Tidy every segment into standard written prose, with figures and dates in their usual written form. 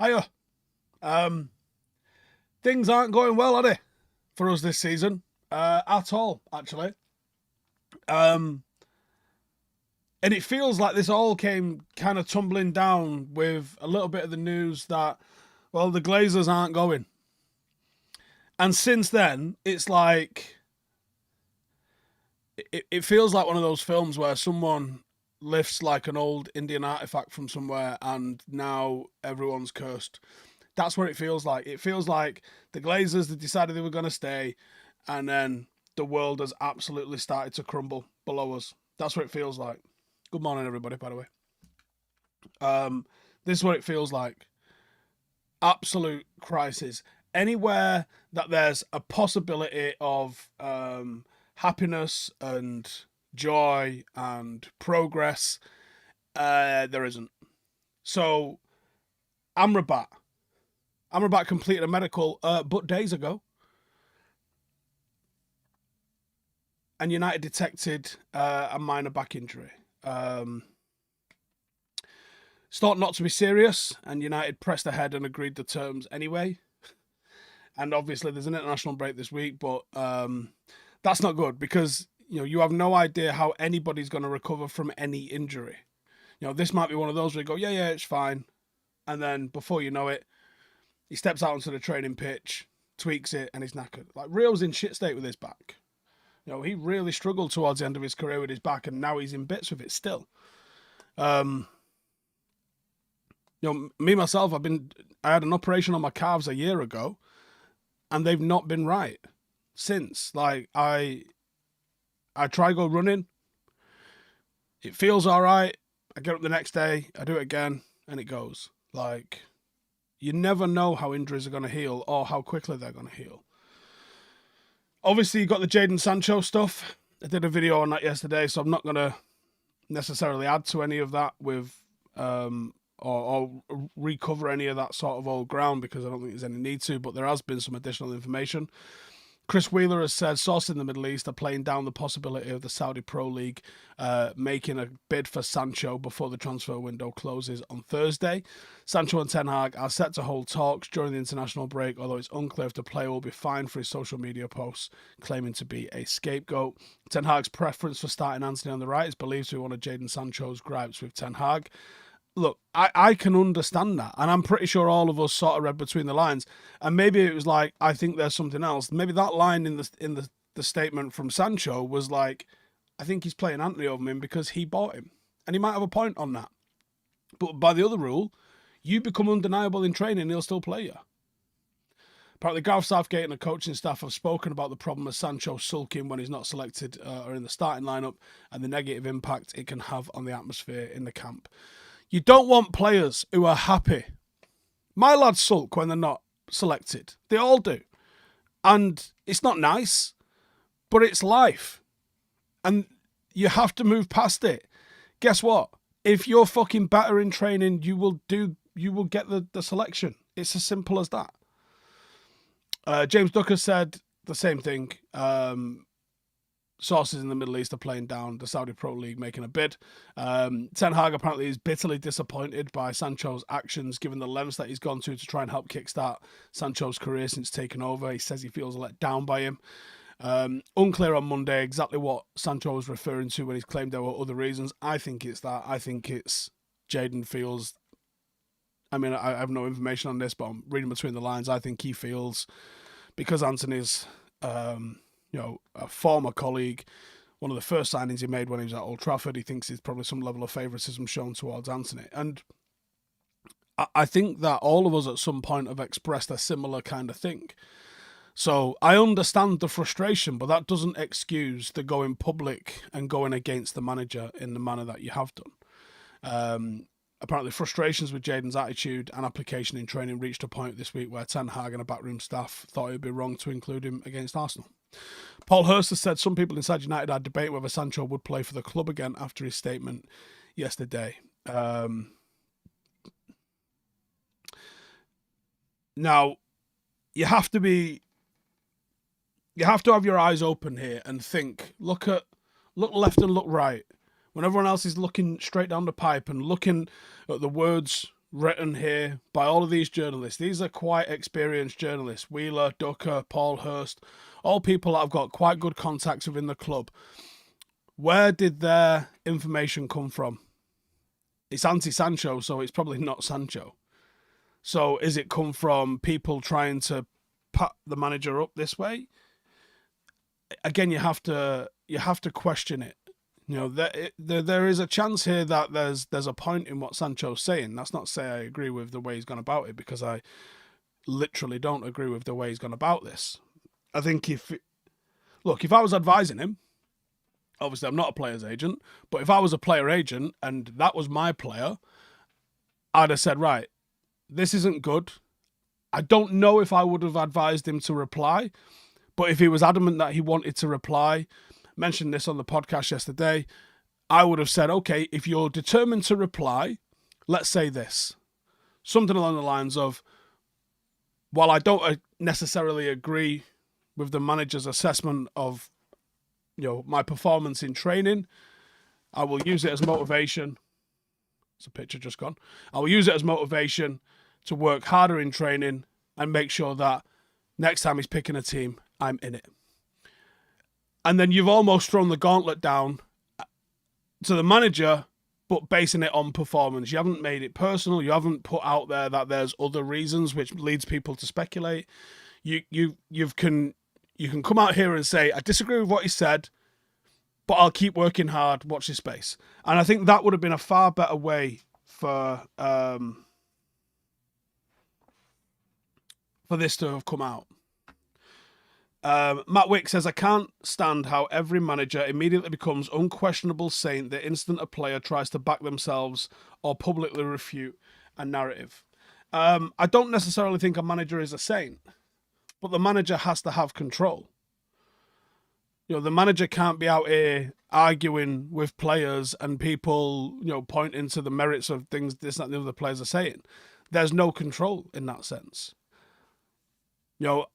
Hiya. Things aren't going well, are they, for us this season? At all, actually. And it feels like this all came kind of tumbling down with a little bit of the news that, well, the Glazers aren't going. And since then, it's like... It feels like one of those films where someone lifts like an old Indian artifact from somewhere and now everyone's cursed. That's what it feels like. It feels like the Glazers had decided they were going to stay, and then the world has absolutely started to crumble below us. That's what it feels like. Good morning, everybody, by the way. This is what it feels like. Absolute crisis. Anywhere that there's a possibility of happiness and joy and progress, there isn't. So, Amrabat completed a medical but days ago, and United detected a minor back injury. It's thought not to be serious, and United pressed ahead and agreed the terms anyway. And obviously there's an international break this week, but that's not good because you have no idea how anybody's going to recover from any injury. This might be one of those where you go, yeah, it's fine. And then before you know it, he steps out onto the training pitch, tweaks it, and he's knackered. Like, Rio's in shit state with his back. He really struggled towards the end of his career with his back, and now he's in bits with it still. Me, myself, I had an operation on my calves a year ago, and they've not been right since. Like, I try go running. It feels all right. I get up the next day, I do it again, and it goes. Like, you never know how injuries are going to heal or how quickly they're going to heal. Obviously, you got the Jadon Sancho stuff. I did a video on that yesterday, so I'm not going to necessarily add to any of that with or recover any of that sort of old ground because I don't think there's any need to, but there has been some additional information. Chris Wheeler has said sources in the Middle East are playing down the possibility of the Saudi Pro League making a bid for Sancho before the transfer window closes on Thursday. Sancho and Ten Hag are set to hold talks during the international break, although it's unclear if the player will be fined for his social media posts claiming to be a scapegoat. Ten Hag's preference for starting Antony on the right is believed to be one of Jadon Sancho's gripes with Ten Hag. Look, I can understand that, and I'm pretty sure all of us sort of read between the lines, and maybe it was like, I think there's something else. Maybe that line in the statement from Sancho was like, I think he's playing Antony over him because he bought him, and he might have a point on that. But by the other rule, you become undeniable in training, he'll still play you. Apparently, Gareth Southgate and the coaching staff have spoken about the problem of Sancho sulking when he's not selected or in the starting lineup, and the negative impact it can have on the atmosphere in the camp. You don't want players who are happy. My lads sulk when they're not selected. They all do. And it's not nice, but it's life. And you have to move past it. Guess what? If you're fucking better in training, you will get the selection. It's as simple as that. James Ducker said the same thing. Sources in the Middle East are playing down the Saudi Pro League making a bid. Ten Hag apparently is bitterly disappointed by Sancho's actions, given the lengths that he's gone to try and help kickstart Sancho's career since taking over. He says he feels let down by him. Unclear on Monday exactly what Sancho was referring to when he's claimed there were other reasons. I think it's that. I think it's Jadon feels... I mean, I have no information on this, but I'm reading between the lines. I think he feels, because Antony's... a former colleague, one of the first signings he made when he was at Old Trafford, he thinks there's probably some level of favouritism shown towards Antony. And I think that all of us at some point have expressed a similar kind of thing. So I understand the frustration, but that doesn't excuse the going public and going against the manager in the manner that you have done. Apparently frustrations with Jadon's attitude and application in training reached a point this week where Ten Hag and a backroom staff thought it would be wrong to include him against Arsenal. Paul Hurst has said some people inside United are debating whether Sancho would play for the club again after his statement yesterday. Now, you have to have your eyes open here and think, look left and look right. When everyone else is looking straight down the pipe and looking at the words written here by all of these journalists. These are quite experienced journalists. Wheeler, Ducker, Paul Hurst, all people that have got quite good contacts within the club. Where did their information come from? It's anti-Sancho, so it's probably not Sancho. So is it come from people trying to pat the manager up this way? Again, you have to question it. You know, there is a chance here that there's a point in what Sancho's saying. That's not to say I agree with the way he's gone about it, because I literally don't agree with the way he's gone about this. I think if I was advising him, obviously I'm not a player's agent, but if I was a player agent and that was my player, I'd have said, right, this isn't good. I don't know if I would have advised him to reply, but if he was adamant that he wanted to reply, mentioned this on the podcast yesterday, I would have said, okay, if you're determined to reply, let's say this. Something along the lines of, while I don't necessarily agree with the manager's assessment of, you know, my performance in training, I will use it as motivation. It's a picture just gone. I will use it as motivation to work harder in training and make sure that next time he's picking a team, I'm in it. And then you've almost thrown the gauntlet down to the manager, but basing it on performance. You haven't made it personal. You haven't put out there that there's other reasons, which leads people to speculate. You can come out here and say, I disagree with what he said, but I'll keep working hard. Watch this space. And I think that would have been a far better way for this to have come out. Matt Wick says, I can't stand how every manager immediately becomes unquestionable saint the instant a player tries to back themselves or publicly refute a narrative. I don't necessarily think a manager is a saint, but the manager has to have control. You know, the manager can't be out here arguing with players and people, you know, pointing to the merits of things this, that, and the other players are saying. There's no control in that sense. You know,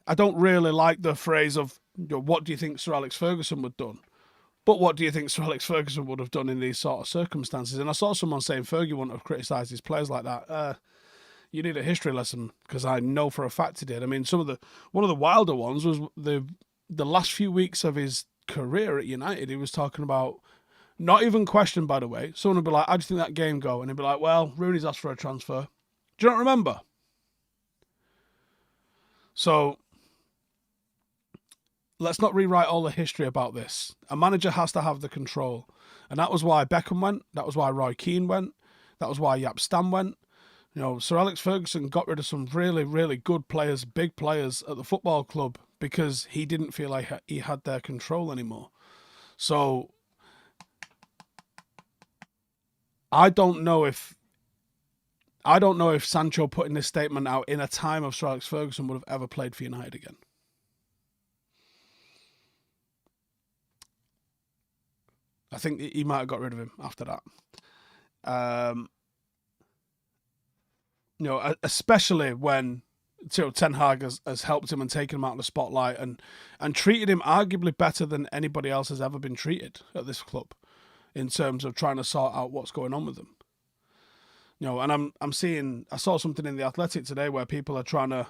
I don't really like the phrase of, you know, what do you think Sir Alex Ferguson would have done? But what do you think Sir Alex Ferguson would have done in these sort of circumstances? And I saw someone saying Fergie wouldn't have criticised his players like that. You need a history lesson, because I know for a fact he did. I mean, one of the wilder ones was the last few weeks of his career at United. He was talking about, not even questioned, by the way. Someone would be like, how do you think that game go? And he'd be like, well, Rooney's asked for a transfer. Do you not remember? So let's not rewrite all the history about this. A manager has to have the control. And that was why Beckham went. That was why Roy Keane went. That was why Jaap Stam went. You know, Sir Alex Ferguson got rid of some really, really good players, big players at the football club, because he didn't feel like he had their control anymore. So I don't know if Sancho putting this statement out in a time of Sir Alex Ferguson would have ever played for United again. I think he might have got rid of him after that. You know, especially when, you know, Ten Hag has helped him and taken him out of the spotlight and treated him arguably better than anybody else has ever been treated at this club in terms of trying to sort out what's going on with them. You know, and I saw something in The Athletic today where people are trying to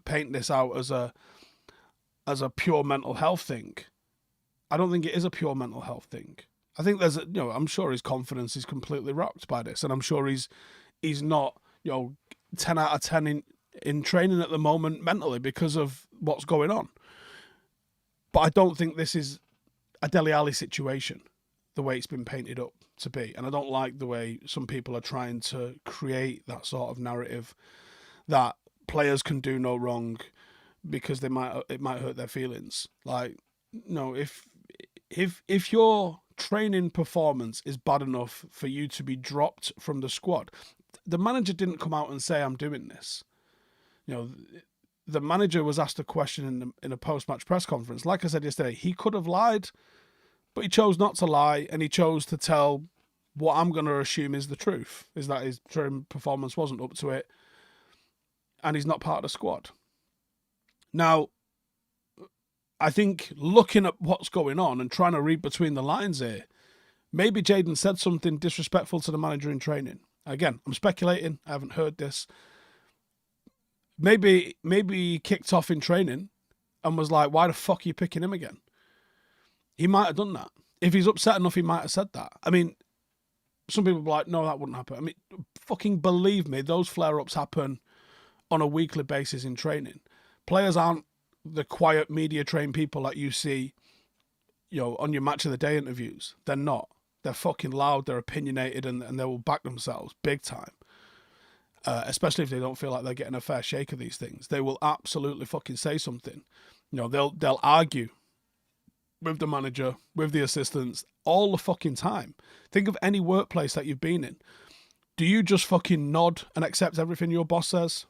paint this out as a pure mental health thing. I don't think it is a pure mental health thing. I think there's, you know, I'm sure his confidence is completely rocked by this, and I'm sure he's not, you know, 10 out of 10 in training at the moment mentally because of what's going on. But I don't think this is a Dele Alli situation, the way it's been painted up to be. And I don't like the way some people are trying to create that sort of narrative that players can do no wrong because it might hurt their feelings. Like, no, if your training performance is bad enough for you to be dropped from the squad, the manager didn't come out and say, I'm doing this. You know, the manager was asked a question in a post-match press conference. Like I said yesterday, he could have lied, but he chose not to lie, and he chose to tell what I'm going to assume is the truth, is that his training performance wasn't up to it, and he's not part of the squad. Now, I think looking at what's going on and trying to read between the lines here, maybe Jadon said something disrespectful to the manager in training. Again, I'm speculating. I haven't heard this. Maybe he kicked off in training and was like, why the fuck are you picking him again? He might have done that. If he's upset enough, he might have said that. I mean, some people be like, no, that wouldn't happen. I mean, fucking believe me, those flare-ups happen on a weekly basis in training. Players aren't the quiet media-trained people that you see, on your match of the day interviews. They're not. They're fucking loud, they're opinionated, and they will back themselves big time. Especially if they don't feel like they're getting a fair shake of these things. They will absolutely fucking say something. They'll argue with the manager, with the assistants, all the fucking time. Think of any workplace that you've been in. Do you just fucking nod and accept everything your boss says?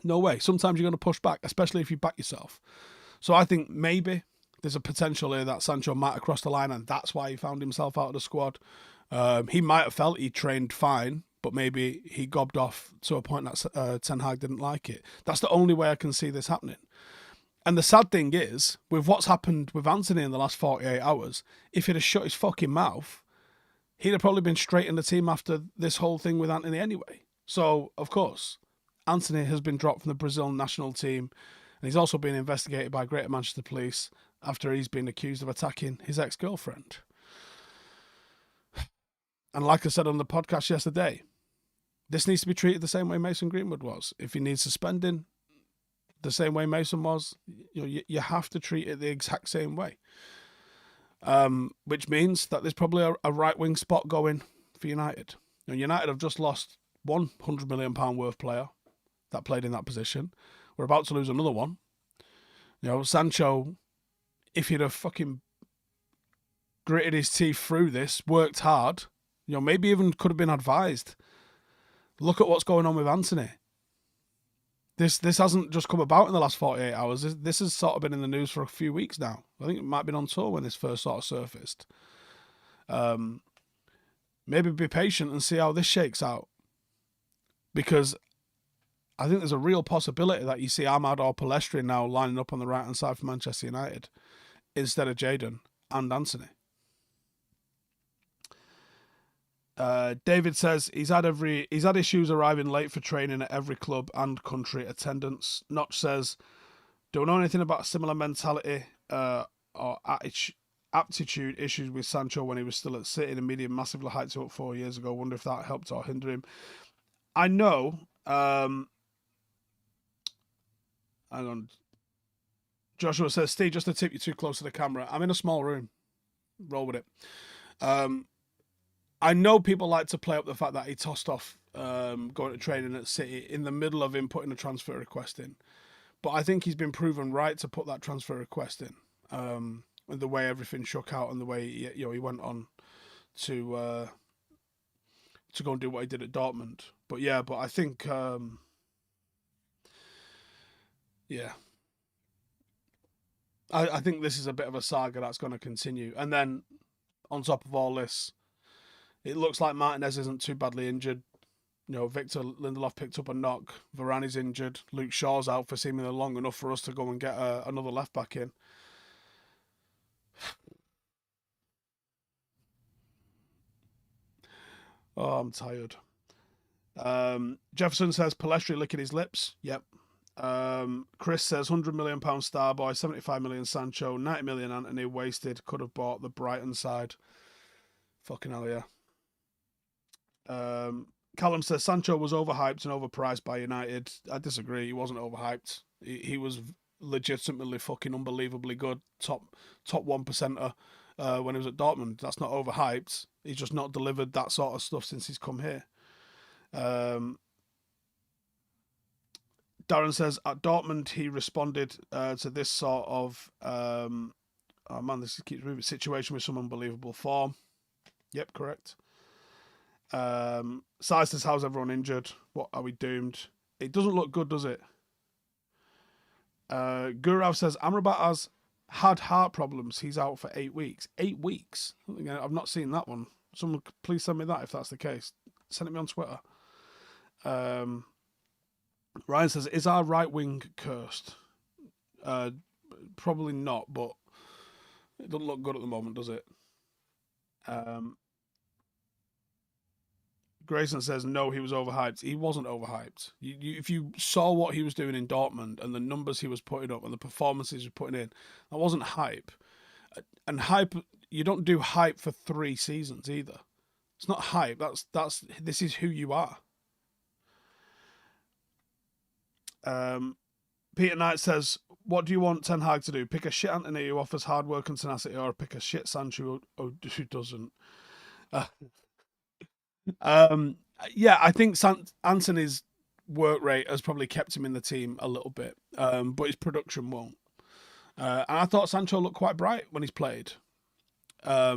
No way. Sometimes you're going to push back, especially if you back yourself. So I think maybe there's a potential here that Sancho might have crossed the line, and that's why he found himself out of the squad. He might have felt he trained fine, but maybe he gobbed off to a point that Ten Hag didn't like it. That's the only way I can see this happening. And the sad thing is, with what's happened with Antony in the last 48 hours, if he'd have shut his fucking mouth, he'd have probably been straight in the team after this whole thing with Antony anyway. So, of course, Antony has been dropped from the Brazil national team, and he's also been investigated by Greater Manchester Police after he's been accused of attacking his ex-girlfriend. And like I said on the podcast yesterday, this needs to be treated the same way Mason Greenwood was. If he needs suspending, the same way Mason was, you have to treat it the exact same way. Which means that there's probably a right-wing spot going for United. United have just lost £100 million worth player that played in that position. We're about to lose another one. Sancho, if he'd have fucking gritted his teeth through this, worked hard, maybe even could have been advised. Look at what's going on with Antony. This hasn't just come about in the last 48 hours. This has sort of been in the news for a few weeks now. I think it might have been on tour when this first sort of surfaced. Maybe be patient and see how this shakes out. Because I think there's a real possibility that you see Ahmad or Palestri now lining up on the right-hand side for Manchester United instead of Jadon and Antony. David says he's had issues arriving late for training at every club and country attendance. Notch says, don't know anything about a similar mentality or aptitude issues with Sancho when he was still at City. The media massively hyped him up 4 years ago. Wonder if that helped or hindered him. I know. Hang on. Joshua says, Steve, just to tip you too close to the camera. I'm in a small room. Roll with it. I know people like to play up the fact that he tossed off going to training at City in the middle of him putting a transfer request in. But I think he's been proven right to put that transfer request in. And the way everything shook out and the way he went on to go and do what he did at Dortmund. But I think I think this is a bit of a saga that's going to continue. And then on top of all this, it looks like Martinez isn't too badly injured. Victor Lindelof picked up a knock. Varane is injured. Luke Shaw's out for seemingly long enough for us to go and get another left back in. Oh, I'm tired. Jefferson says Palestri licking his lips. Yep. Chris says £100 million Starboy, 75 million Sancho, 90 million Antony wasted. Could have bought the Brighton side. Fucking hell, yeah. Callum says Sancho was overhyped and overpriced by United. I disagree. He wasn't overhyped. He was legitimately fucking unbelievably good. Top 1%er when he was at Dortmund. That's not overhyped. He's just not delivered that sort of stuff since he's come here. Darren says at Dortmund he responded to this sort of this keeps moving situation with some unbelievable form. Yep, correct. Sai says, how's everyone injured? What are we doomed? It doesn't look good, does it? Gurav says Amrabat has had heart problems. He's out for 8 weeks. 8 weeks? I've not seen that one. Someone please send me that if that's the case. Send it me on Twitter. Ryan says, is our right wing cursed? Probably not, but it doesn't look good at the moment, does it? Grayson says, no, he was overhyped. He wasn't overhyped. If you saw what he was doing in Dortmund and the numbers he was putting up and the performances he was putting in, that wasn't hype. And hype, you don't do hype for 3 seasons either. It's not hype. This is who you are. Peter Knight says, what do you want Ten Hag to do? Pick a shit Antony who offers hard work and tenacity, or pick a shit Sancho who doesn't? Yeah, I think Antony's work rate has probably kept him in the team a little bit, but his production won't. And I thought Sancho looked quite bright when he's played. I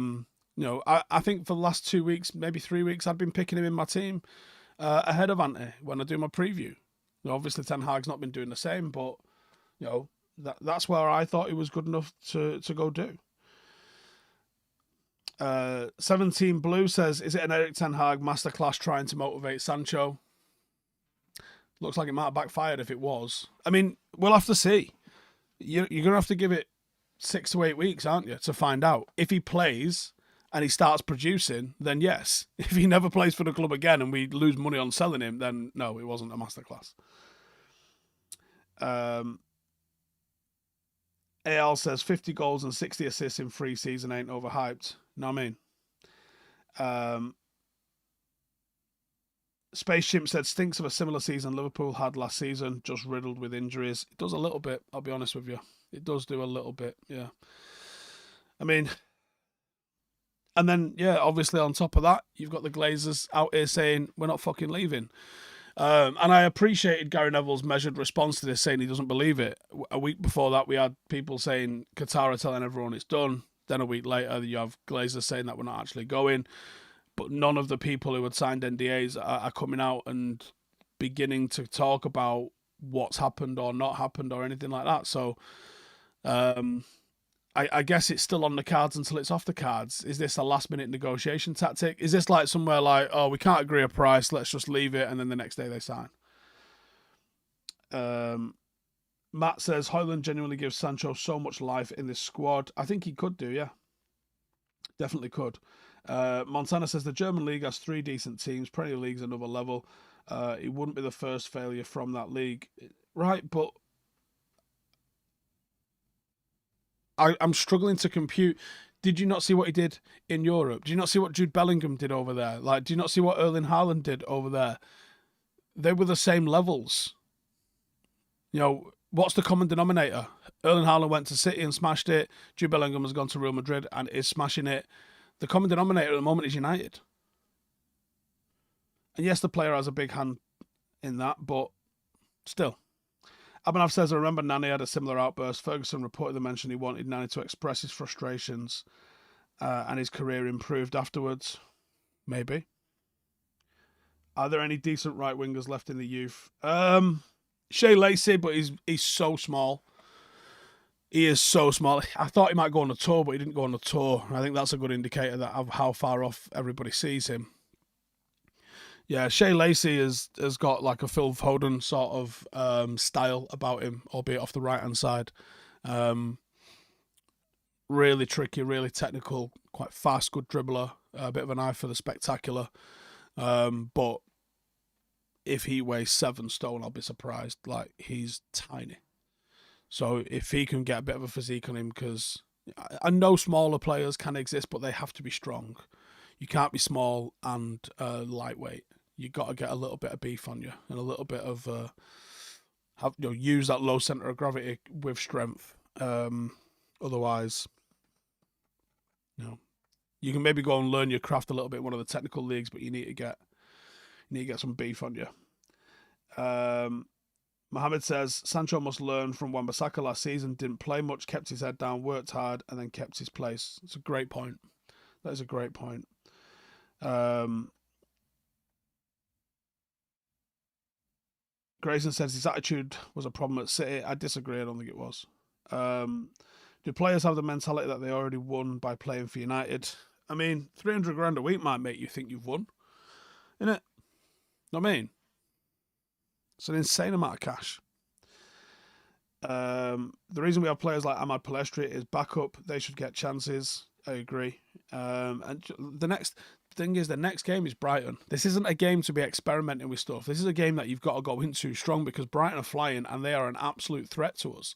think for the last 2 weeks, maybe 3 weeks, I've been picking him in my team ahead of Antony when I do my preview. Obviously, Ten Hag's not been doing the same, but that's where I thought he was good enough to go do. 17 Blue says, is it an Erik Ten Hag masterclass trying to motivate Sancho? Looks like it might have backfired if it was. I mean, we'll have to see. You're going to have to give it 6 to 8 weeks, aren't you, to find out. If he plays and he starts producing, then yes. If he never plays for the club again and we lose money on selling him, then no, it wasn't a masterclass. AL says 50 goals and 60 assists in 3 seasons ain't overhyped. Know what I mean? Space Chimp said stinks of a similar season Liverpool had last season, just riddled with injuries. It does a little bit, I'll be honest with you. It does do a little bit, yeah. I mean, and then, yeah, obviously on top of that, you've got the Glazers out here saying, we're not fucking leaving. And I appreciated Gary Neville's measured response to this, saying he doesn't believe it. A week before that, we had people saying Qatar are telling everyone it's done. Then a week later, you have Glazer saying that we're not actually going. But none of the people who had signed NDAs are coming out and beginning to talk about what's happened or not happened or anything like that. So I guess it's still on the cards until it's off the cards. Is this a last-minute negotiation tactic? Is this like somewhere like, oh, we can't agree a price, let's just leave it, and then the next day they sign? Matt says, Højlund genuinely gives Sancho so much life in this squad. I think he could do, yeah. Definitely could. Montana says, the German league has 3 decent teams. Premier League's another level. It wouldn't be the first failure from that league. Right, but I'm struggling to compute. Did you not see what he did in Europe? Do you not see what Jude Bellingham did over there? Like, do you not see what Erling Haaland did over there? They were the same levels. What's the common denominator? Erling Haaland went to City and smashed it. Jude Bellingham has gone to Real Madrid and is smashing it. The common denominator at the moment is United. And yes, the player has a big hand in that, but still. Abhinav says, I remember Nani had a similar outburst. Ferguson reportedly mentioned he wanted Nani to express his frustrations and his career improved afterwards. Maybe. Are there any decent right wingers left in the youth? Shea Lacey, but he's so small. He is so small. I thought he might go on a tour, but he didn't go on a tour. I think that's a good indicator of how far off everybody sees him. Yeah, Shea Lacey has got like a Phil Foden sort of style about him, albeit off the right-hand side. Really tricky, really technical, quite fast, good dribbler, a bit of an eye for the spectacular. But if he weighs 7 stone, I'll be surprised. Like, he's tiny. So if he can get a bit of a physique on him, because I know smaller players can exist, but they have to be strong. You can't be small and lightweight. You got to get a little bit of beef on you and a little bit of use that low center of gravity with strength. Otherwise, you can maybe go and learn your craft a little bit in one of the technical leagues, but you need to get some beef on you. Mohammed says, Sancho must learn from Wan-Bissaka last season. Didn't play much, kept his head down, worked hard, and then kept his place. It's a great point. That is a great point. Grayson says his attitude was a problem at City. I disagree. I don't think it was. Do players have the mentality that they already won by playing for United? I mean, 300 grand a week might make you think you've won. Innit? Know what I mean? It's an insane amount of cash. The reason we have players like Ahmad Palestri is backup. They should get chances. I agree. And the next, thing is, the next game is Brighton. This isn't a game to be experimenting with stuff. This is a game that you've got to go into strong because Brighton are flying and they are an absolute threat to us.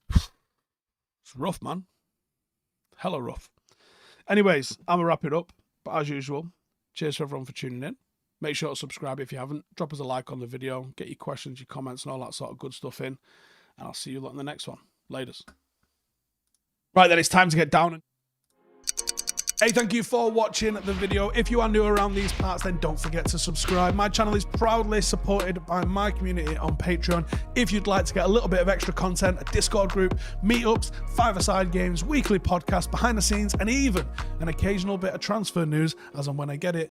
It's rough, man. Hella rough. Anyways, I'm going to wrap it up. But as usual, cheers for everyone for tuning in. Make sure to subscribe if you haven't. Drop us a like on the video. Get your questions, your comments, and all that sort of good stuff in. And I'll see you lot in the next one. Laters. Right, then it's time to get down and... Hey, thank you for watching the video. If you are new around these parts, then don't forget to subscribe. My channel is proudly supported by my community on Patreon. If you'd like to get a little bit of extra content, a Discord group, meetups, five-a-side games, weekly podcasts, behind the scenes, and even an occasional bit of transfer news as and when I get it,